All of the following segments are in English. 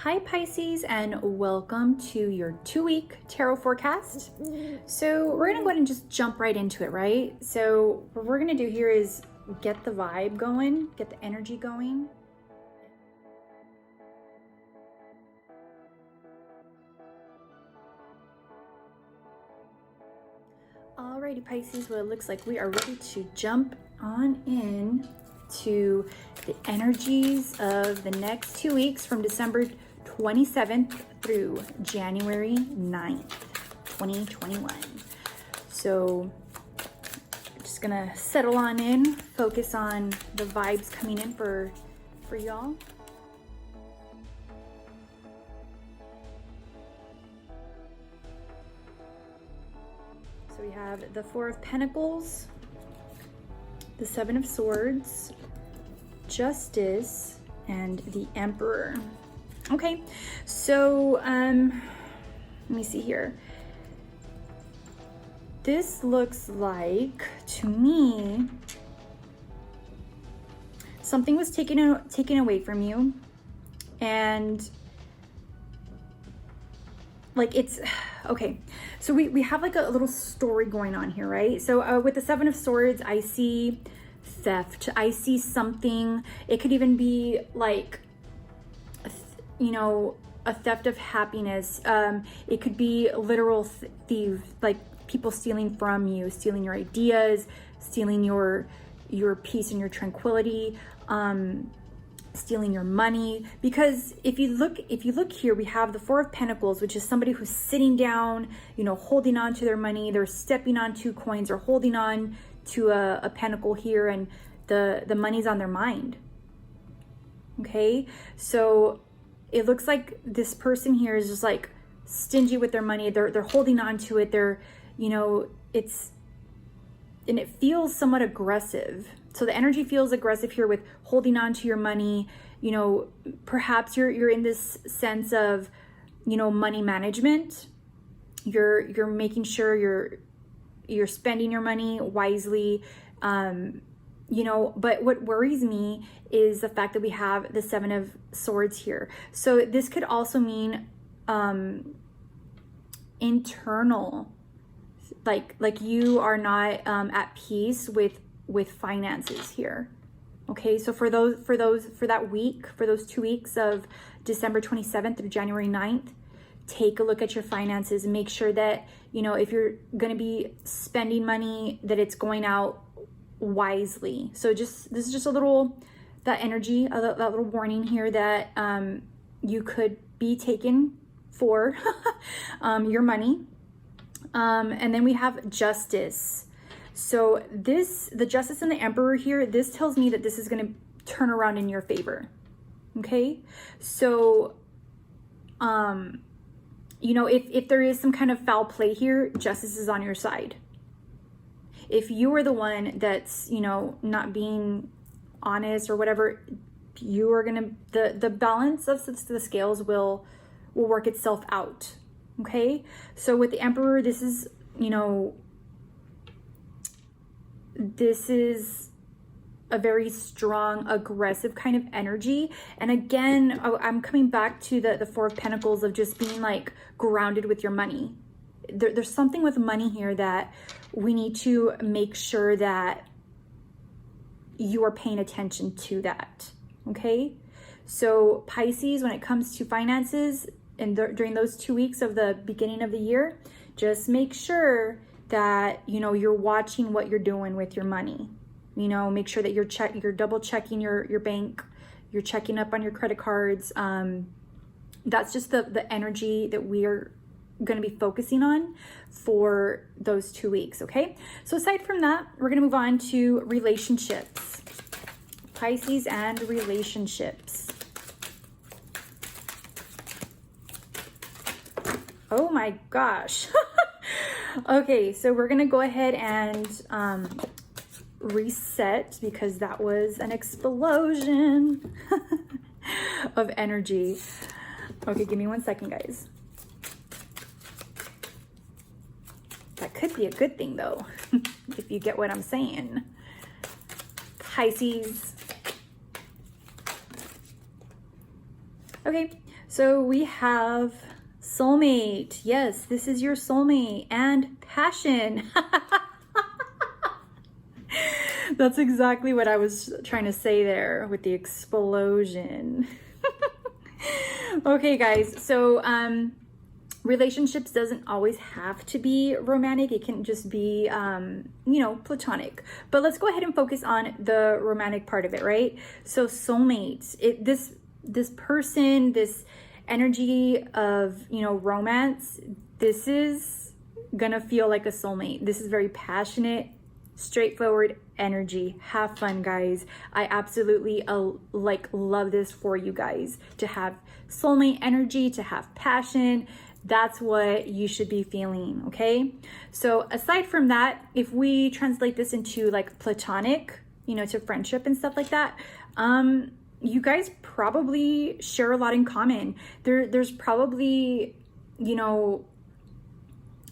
Hi Pisces, and welcome to your 2-week tarot forecast. So we're gonna go ahead and just jump right into it, right? So what we're gonna do here is get the vibe going, get the energy going. Alrighty Pisces, well it looks like we are ready to jump on in to the energies of the next 2 weeks from December 27th through January 9th, 2021. So just gonna settle on in, focus on the vibes coming in for y'all. So we have the Four of Pentacles, the Seven of Swords, Justice, and the Emperor. Okay, so let me see here. This looks like, to me, something was taken away from you, and like it's okay. So we have like a little story going on here, right? So with the Seven of Swords, I see theft. I see something. It could even be like, you know, a theft of happiness. It could be literal thieves, like people stealing from you, stealing your ideas, stealing your peace and your tranquility, stealing your money. Because if you look here, we have the Four of Pentacles, which is somebody who's sitting down, you know, holding on to their money. They're stepping on two coins or holding on to a pentacle here, and the money's on their mind. Okay, so it looks like this person here is just like stingy with their money. They're holding on to it. They're, you know, and it feels somewhat aggressive. So the energy feels aggressive here with holding on to your money. You know, perhaps you're in this sense of, you know, money management. You're making sure you're spending your money wisely. You know, but what worries me is the fact that we have the Seven of Swords here. So this could also mean internal, like you are not at peace with finances here. Okay, so for that week, for those 2 weeks of December 27th through January 9th, take a look at your finances and make sure that, you know, if you're going to be spending money, that it's going out wisely. So this is just a little, that energy, that little warning here that you could be taken for your money. And then we have Justice. So the Justice and the Emperor here, this tells me that this is going to turn around in your favor. Okay, so you know, if there is some kind of foul play here, Justice is on your side. If you are the one that's, you know, not being honest or whatever, you are gonna, the balance of the scales will work itself out. Okay, so with the Emperor, this is, you know, this is a very strong, aggressive kind of energy. And again, I'm coming back to the Four of Pentacles of just being like grounded with your money. There's something with money here that we need to make sure that you are paying attention to that. Okay, so Pisces, when it comes to finances, and during those 2 weeks of the beginning of the year, just make sure that, you know, you're watching what you're doing with your money. You know, make sure that you're double checking your bank, you're checking up on your credit cards. That's just the energy that we are going to be focusing on for those 2 weeks. Okay, so aside from that, we're going to move on to relationships. Pisces and relationships. Oh my gosh. Okay, so we're gonna go ahead and reset, because that was an explosion of energy. Okay, give me 1 second, guys. That could be a good thing though, if you get what I'm saying. Pisces. Okay, So we have soulmate. Yes, this is your soulmate. And passion. That's exactly what I was trying to say there with the explosion. Okay, guys. So relationships doesn't always have to be romantic. It can just be, you know, platonic. But let's go ahead and focus on the romantic part of it, right? So soulmates, this person, this energy of, you know, romance, this is gonna feel like a soulmate. This is very passionate, straightforward energy. Have fun, guys. I absolutely like love this for you guys, to have soulmate energy, to have passion. That's what you should be feeling, okay? So aside from that, if we translate this into like platonic, you know, to friendship and stuff like that, you guys probably share a lot in common. There's probably, you know,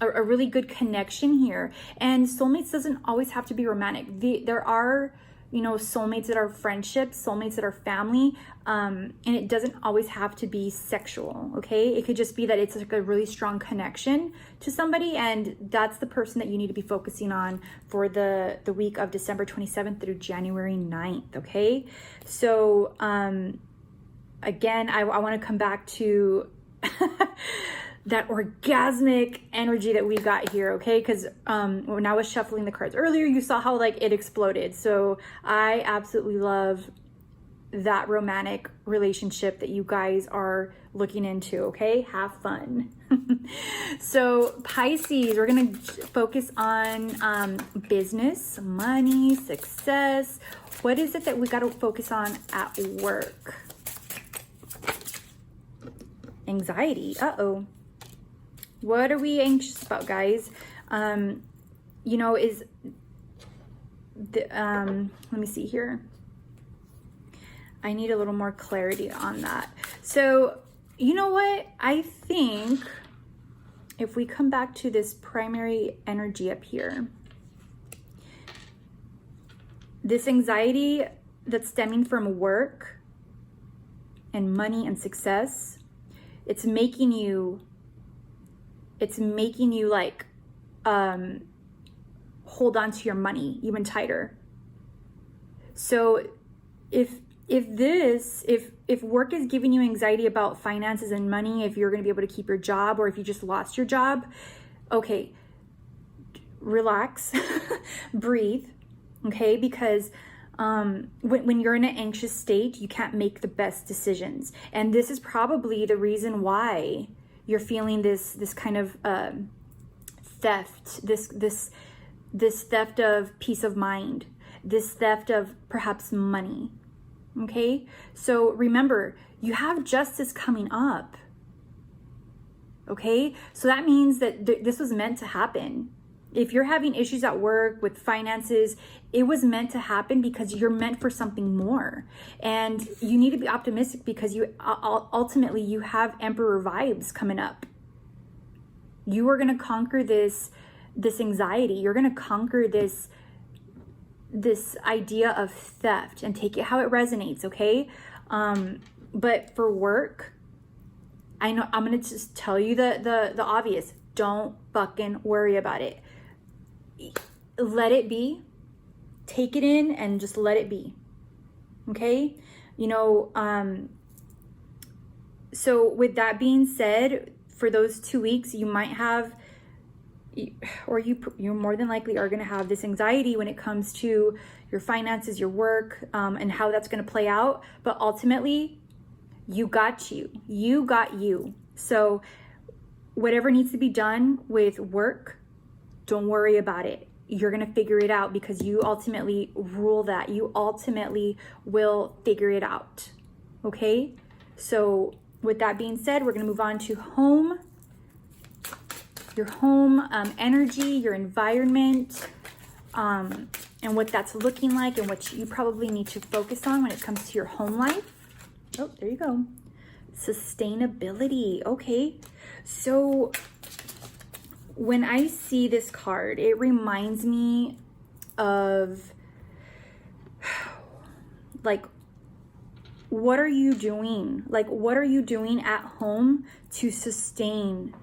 a really good connection here. And soulmates doesn't always have to be romantic. There are, you know, soulmates that are friendships, soulmates that are family, and it doesn't always have to be sexual, okay? It could just be that it's like a really strong connection to somebody, and that's the person that you need to be focusing on for the week of December 27th through January 9th, okay? So again, I want to come back to that orgasmic energy that we got here, okay? Because when I was shuffling the cards earlier, you saw how like it exploded. So I absolutely love that romantic relationship that you guys are looking into, okay? Have fun. So Pisces, we're gonna focus on business, money, success. What is it that we gotta focus on at work? Anxiety. Uh-oh. What are we anxious about, guys? You know, is the let me see here. I need a little more clarity on that. So, you know what? I think if we come back to this primary energy up here, this anxiety that's stemming from work and money and success, it's making you like hold on to your money even tighter. So if work is giving you anxiety about finances and money, if you're going to be able to keep your job, or if you just lost your job, okay, relax, breathe, okay? Because when you're in an anxious state, you can't make the best decisions. And this is probably the reason why you're feeling this kind of theft, this theft of peace of mind, this theft of perhaps money, okay? So remember, you have justice coming up, okay? So that means that this was meant to happen. If you're having issues at work with finances, it was meant to happen because you're meant for something more. And you need to be optimistic because you ultimately you have Emperor vibes coming up. You are going to conquer this anxiety. You're going to conquer this idea of theft and take it how it resonates, okay? But for work, I know I'm going to just tell you the obvious. Don't fucking worry about it. Let it be. Take it in and just let it be. Okay? You know, so with that being said, for those 2 weeks, you might have, or you more than likely are going to have this anxiety when it comes to your finances, your work, and how that's going to play out. But ultimately, you got you. You got you. So whatever needs to be done with work, don't worry about it. You're going to figure it out because you ultimately rule that. You ultimately will figure it out. Okay? So with that being said, we're going to move on to home. Your home energy, your environment, and what that's looking like and what you probably need to focus on when it comes to your home life. Oh, there you go. Sustainability. Okay. So when I see this card, it reminds me of like what are you doing? Like, what are you doing at home to sustain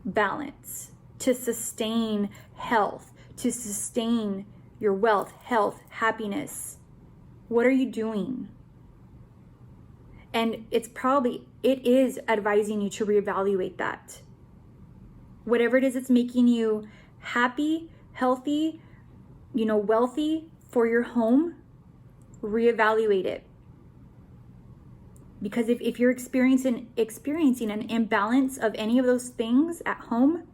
balance, to sustain health, to sustain your wealth, health, happiness? What are you doing? And it is advising you to reevaluate that. Whatever it is that's making you happy, healthy, wealthy for your home, reevaluate it. Because if you're experiencing an imbalance of any of those things at home,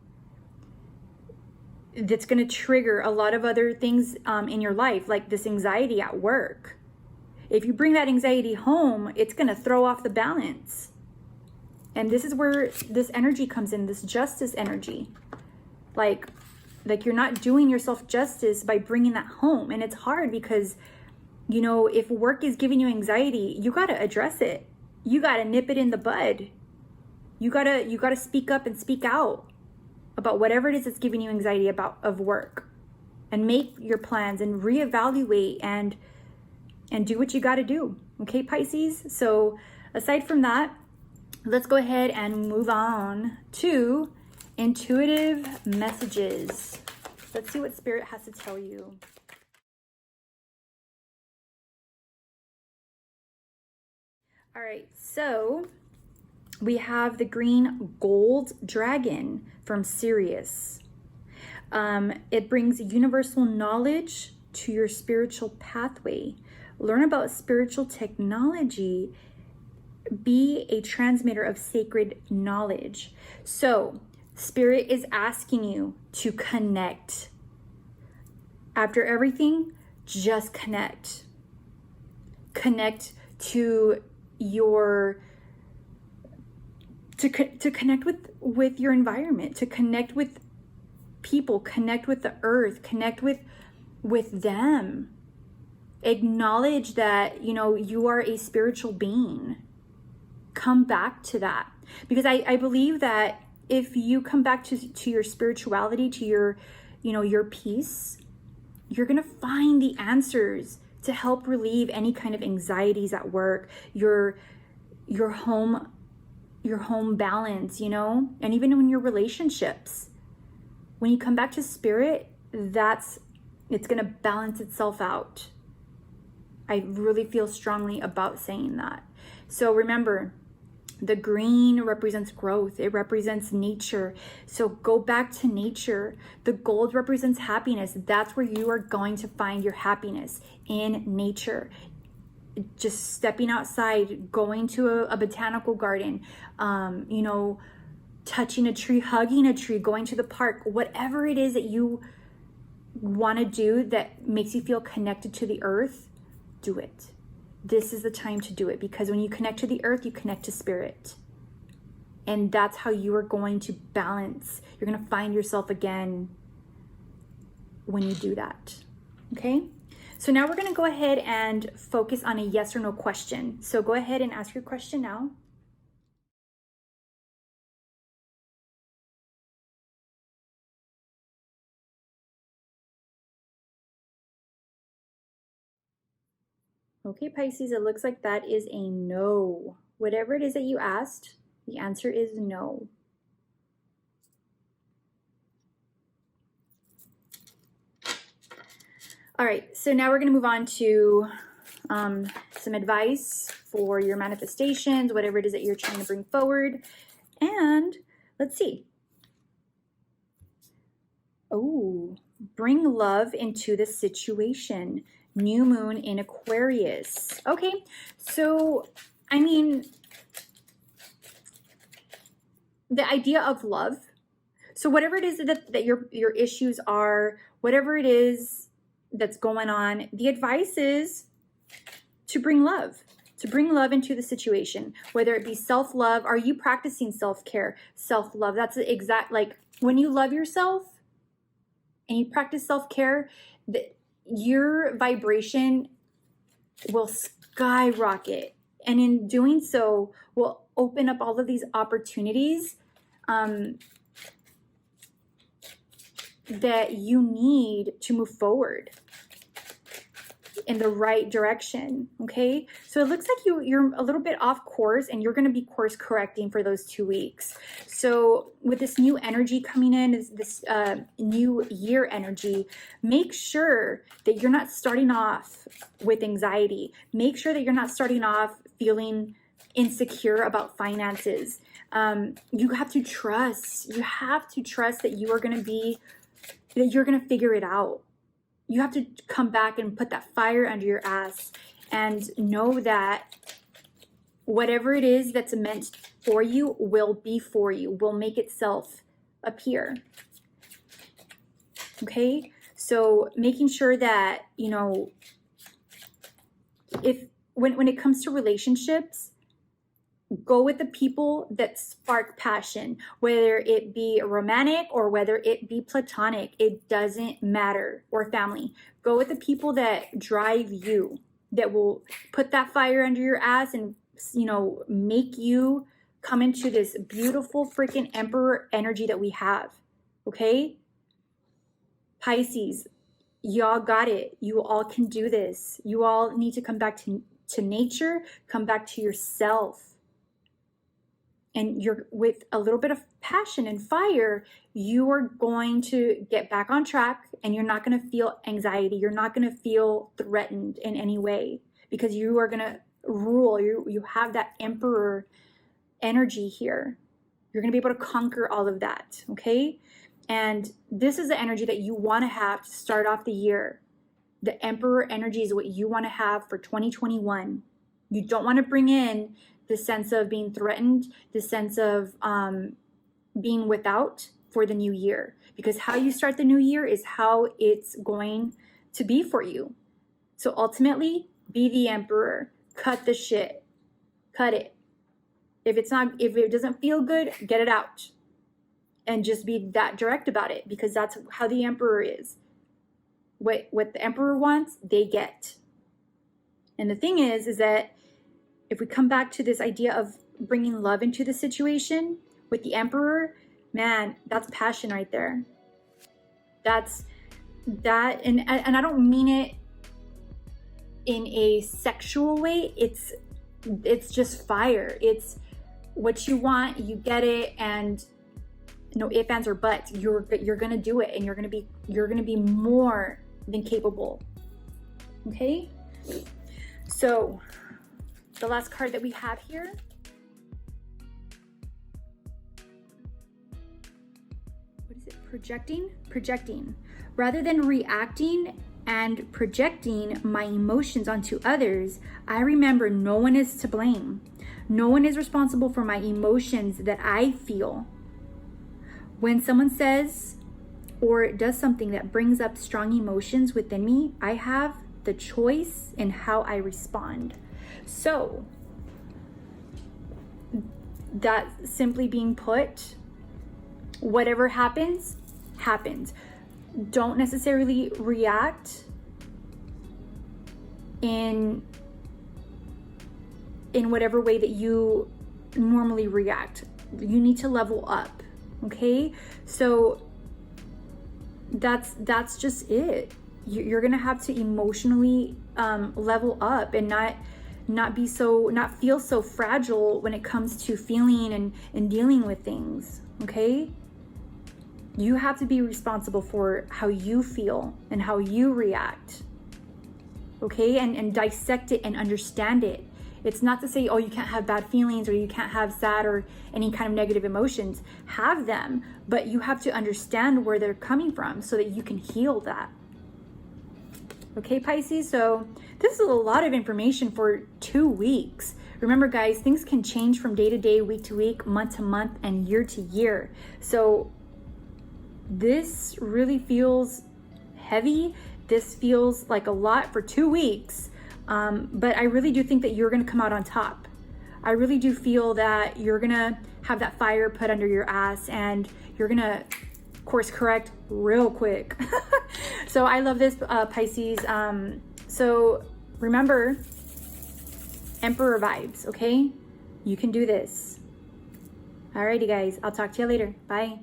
that's going to trigger a lot of other things in your life, like this anxiety at work. If you bring that anxiety home, it's going to throw off the balance. And this is where this energy comes in, this justice energy. Like you're not doing yourself justice by bringing that home. And it's hard because, if work is giving you anxiety, you got to address it. You got to nip it in the bud. You got to speak up and speak out about whatever it is that's giving you anxiety of work, and make your plans and reevaluate and do what you got to do. Okay, Pisces? So aside from that, let's go ahead and move on to intuitive messages. Let's see what Spirit has to tell you. All right, so we have the green gold dragon from Sirius. It brings universal knowledge to your spiritual pathway. Learn about spiritual technology. Be a transmitter of sacred knowledge. So, Spirit is asking you to connect. After everything, just connect. Connect to to connect with your environment, to connect with people, connect with the earth, connect with them. Acknowledge that, you are a spiritual being. Come back to that. Because I believe that if you come back to your spirituality, to your peace, you're going to find the answers to help relieve any kind of anxieties at work, your home balance, and even in your relationships. When you come back to Spirit, it's going to balance itself out. I really feel strongly about saying that. So remember, the green represents growth. It represents nature. So go back to nature. The gold represents happiness. That's where you are going to find your happiness, in nature. Just stepping outside, going to a botanical garden, touching a tree, hugging a tree, going to the park, whatever it is that you want to do that makes you feel connected to the earth, do it. This is the time to do it, because when you connect to the earth, you connect to Spirit. And that's how you are going to balance. You're going to find yourself again when you do that. Okay? So now we're going to go ahead and focus on a yes or no question. So go ahead and ask your question now. Okay, Pisces, it looks like that is a no. Whatever it is that you asked, the answer is no. All right, so now we're going to move on to some advice for your manifestations, whatever it is that you're trying to bring forward. And let's see. Oh, bring love into the situation. New moon in Aquarius. Okay, so the idea of love. So whatever it is that your issues are, whatever it is that's going on, the advice is to bring love into the situation, whether it be self-love. Are you practicing self-care, self-love? That's the exact, like, when you love yourself and you practice self-care, your vibration will skyrocket. And in doing so, will open up all of these opportunities that you need to move forward. in the right direction. Okay, so it looks like you're a little bit off course, and you're going to be course correcting for those 2 weeks. So with this new energy coming in, this new year energy, make sure that you're not starting off with anxiety. Make sure that you're not starting off feeling insecure about finances. You have to trust. You have to trust that you're going to figure it out. You have to come back and put that fire under your ass and know that whatever it is that's meant for you will be for you, will make itself appear. Okay? So making sure that, you know, when it comes to relationships, go with the people that spark passion, whether it be romantic or whether it be platonic. It doesn't matter. Or family. Go with the people that drive you, that will put that fire under your ass and, you know, make you come into this beautiful freaking emperor energy that we have. Okay? Pisces, y'all got it. You all can do this. You all need to come back to nature, come back to yourself. And you're with a little bit of passion and fire, you are going to get back on track, and you're not going to feel anxiety. You're not going to feel threatened in any way, because you are going to rule. You have that emperor energy here. You're going to be able to conquer all of that. Okay. And this is the energy that you want to have to start off the year. The emperor energy is what you want to have for 2021. You don't want to bring in the sense of being threatened, the sense of being without for the new year. Because how you start the new year is how it's going to be for you. So ultimately, be the emperor. Cut the shit. Cut it. If it doesn't feel good, get it out. And just be that direct about it, because that's how the emperor is. What the emperor wants, they get. And the thing is that if we come back to this idea of bringing love into the situation with the emperor, man, that's passion right there. That's that. And I don't mean it in a sexual way. It's just fire. It's what you want, you get it, and no ifs, ands, or buts. You're gonna do it, and you're gonna be more than capable. Okay? So the last card that we have here, what is it? Projecting. Rather than reacting and projecting my emotions onto others, I remember no one is to blame. No one is responsible for my emotions that I feel. When someone says or does something that brings up strong emotions within me, I have the choice in how I respond. So, that simply being put, whatever happens, happens. Don't necessarily react in whatever way that you normally react. You need to level up, okay? So that's just it. You're gonna have to emotionally level up and not feel so fragile when it comes to feeling and dealing with things. Okay, you have to be responsible for how you feel and how you react. Okay, and dissect it and understand it. It's not to say, oh, you can't have bad feelings or you can't have sad or any kind of negative emotions. Have them, but you have to understand where they're coming from so that you can heal that. Okay, Pisces, so this is a lot of information for 2 weeks. Remember, guys, things can change from day to day, week to week, month to month, and year to year. So this really feels heavy. This feels like a lot for 2 weeks. But I really do think that you're going to come out on top. I really do feel that you're going to have that fire put under your ass and you're going to course correct real quick. So I love this, Pisces. So remember, Emperor vibes, okay? You can do this. Alrighty, guys. I'll talk to you later. Bye.